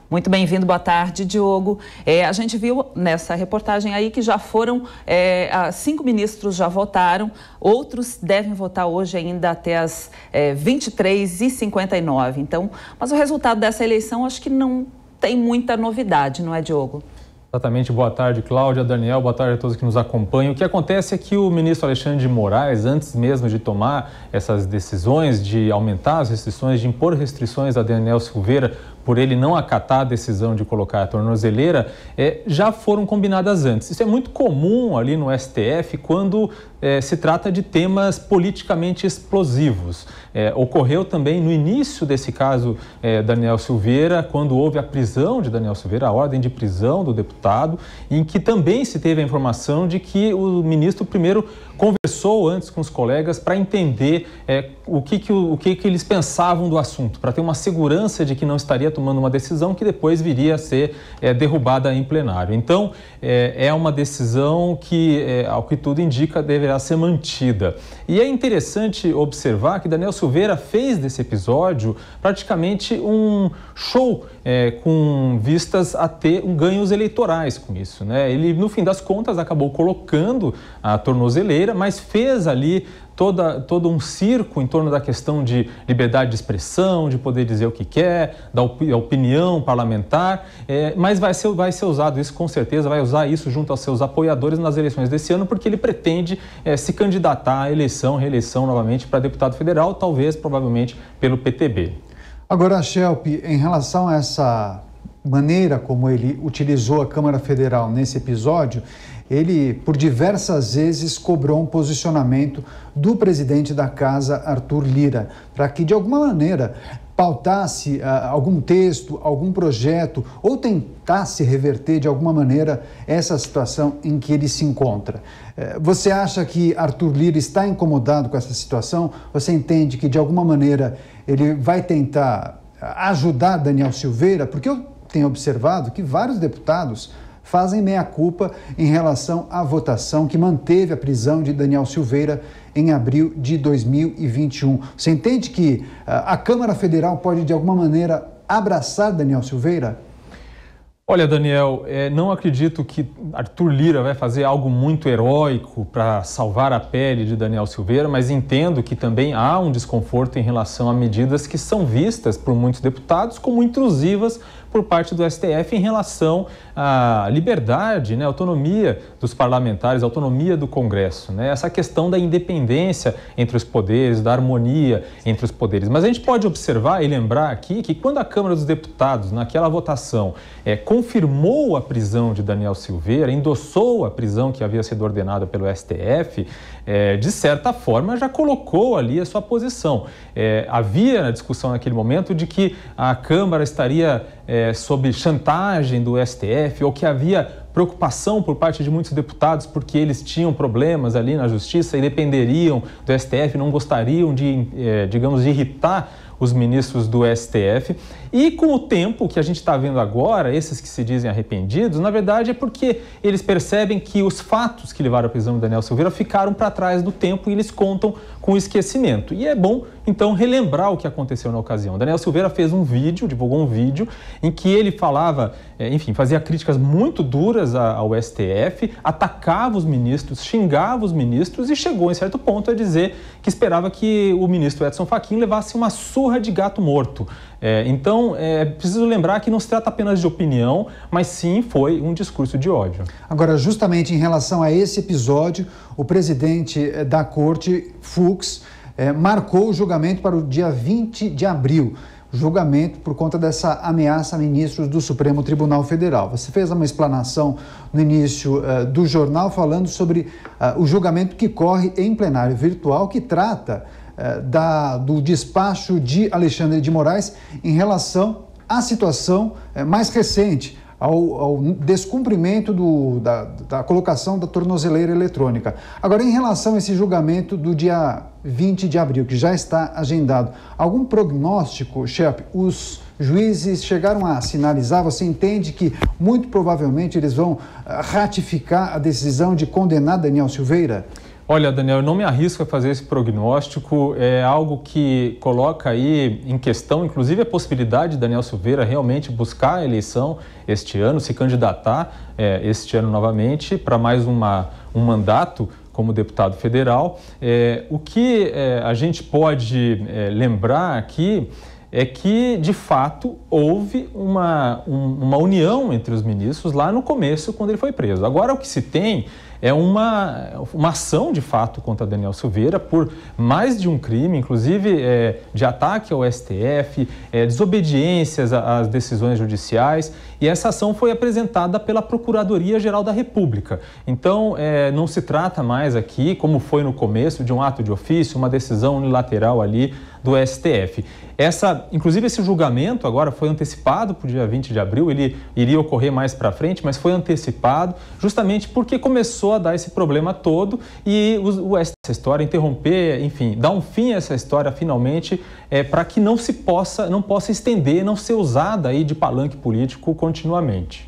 Muito bem-vindo, boa tarde, Diogo. A gente viu nessa reportagem aí que já foram, 5 ministros já votaram, outros devem votar hoje ainda até as 23h59. Então, mas o resultado dessa eleição acho que não tem muita novidade, não é, Diogo? Exatamente, boa tarde, Cláudia, Daniel, boa tarde a todos que nos acompanham. O que acontece é que o ministro Alexandre de Moraes, antes mesmo de tomar essas decisões de aumentar as restrições, de impor restrições a Daniel Silveira, por ele não acatar a decisão de colocar a tornozeleira, já foram combinadas antes. Isso é muito comum ali no STF quando se trata de temas politicamente explosivos. Ocorreu também no início desse caso Daniel Silveira, quando houve a prisão de Daniel Silveira, a ordem de prisão do deputado, em que também se teve a informação de que o ministro primeiro conversou antes com os colegas para entender o que eles pensavam do assunto, para ter uma segurança de que não estaria tomando uma decisão que depois viria a ser derrubada em plenário. Então, é uma decisão que, ao que tudo indica, deverá ser mantida. E é interessante observar que Daniel Silveira fez desse episódio praticamente um show com vistas a ter ganhos eleitorais com isso, né? Ele, no fim das contas, acabou colocando a tornozeleira, mas fez ali todo um circo em torno da questão de liberdade de expressão, de poder dizer o que quer, da opinião parlamentar, mas vai ser usado isso, com certeza, vai usar isso junto aos seus apoiadores nas eleições desse ano, porque ele pretende se candidatar à reeleição novamente para deputado federal, talvez, provavelmente, pelo PTB. Agora, Schelp, em relação a essa maneira como ele utilizou a Câmara Federal nesse episódio, ele, por diversas vezes, cobrou um posicionamento do presidente da Casa, Arthur Lira, para que, de alguma maneira, pautasse algum texto, algum projeto, ou tentasse reverter, de alguma maneira, essa situação em que ele se encontra. Você acha que Arthur Lira está incomodado com essa situação? Você entende que, de alguma maneira, ele vai tentar ajudar Daniel Silveira? Porque eu tenho observado que vários deputados fazem meia-culpa em relação à votação que manteve a prisão de Daniel Silveira em abril de 2021. Você entende que a Câmara Federal pode, de alguma maneira, abraçar Daniel Silveira? Olha, Daniel, não acredito que Arthur Lira vai fazer algo muito heróico para salvar a pele de Daniel Silveira, mas entendo que também há um desconforto em relação a medidas que são vistas por muitos deputados como intrusivas por parte do STF em relação à liberdade, né, autonomia dos parlamentares, autonomia do Congresso, né, essa questão da independência entre os poderes, da harmonia entre os poderes. Mas a gente pode observar e lembrar aqui que quando a Câmara dos Deputados, naquela votação, confirmou a prisão de Daniel Silveira, endossou a prisão que havia sido ordenada pelo STF, de certa forma já colocou ali a sua posição. Havia na discussão naquele momento de que a Câmara estaria sob chantagem do STF, ou que havia preocupação por parte de muitos deputados porque eles tinham problemas ali na Justiça e dependeriam do STF, não gostariam de, digamos, de irritar os ministros do STF. E com o tempo que a gente está vendo agora, esses que se dizem arrependidos, na verdade é porque eles percebem que os fatos que levaram à prisão de Daniel Silveira ficaram para trás do tempo e eles contam com o esquecimento. E é bom, então, relembrar o que aconteceu na ocasião. Daniel Silveira fez um vídeo, divulgou um vídeo, em que ele falava, enfim, fazia críticas muito duras ao STF, atacava os ministros, xingava os ministros e chegou, em certo ponto, a dizer que esperava que o ministro Edson Fachin levasse uma surra de gato morto. Então, é preciso lembrar que não se trata apenas de opinião, mas sim foi um discurso de ódio. Agora, justamente em relação a esse episódio, o presidente da Corte, Fux, marcou o julgamento para o dia 20 de abril. Julgamento por conta dessa ameaça a ministros do Supremo Tribunal Federal. Você fez uma explanação no início do jornal falando sobre o julgamento que corre em plenário virtual, que trata do despacho de Alexandre de Moraes em relação à situação mais recente, ao descumprimento da colocação da tornozeleira eletrônica. Agora, em relação a esse julgamento do dia 20 de abril, que já está agendado, algum prognóstico, Schelp? Os juízes chegaram a sinalizar? Você entende que, muito provavelmente, eles vão ratificar a decisão de condenar Daniel Silveira? Olha, Daniel, eu não me arrisco a fazer esse prognóstico, é algo que coloca aí em questão, inclusive, a possibilidade de Daniel Silveira realmente buscar a eleição este ano, se candidatar este ano novamente para mais um mandato como deputado federal. O que a gente pode lembrar aqui é que, de fato, houve uma união entre os ministros lá no começo, quando ele foi preso. Agora, o que se tem é uma ação, de fato, contra Daniel Silveira por mais de um crime, inclusive de ataque ao STF, desobediências às decisões judiciais, e essa ação foi apresentada pela Procuradoria-Geral da República. Então, não se trata mais aqui, como foi no começo, de um ato de ofício, uma decisão unilateral ali do STF. Inclusive, esse julgamento agora foi antecipado para o dia 20 de abril, ele iria ocorrer mais para frente, mas foi antecipado justamente porque começou a dar esse problema todo e essa história interromper, enfim, dar um fim a essa história finalmente, para que não possa estender, não ser usada aí de palanque político continuamente.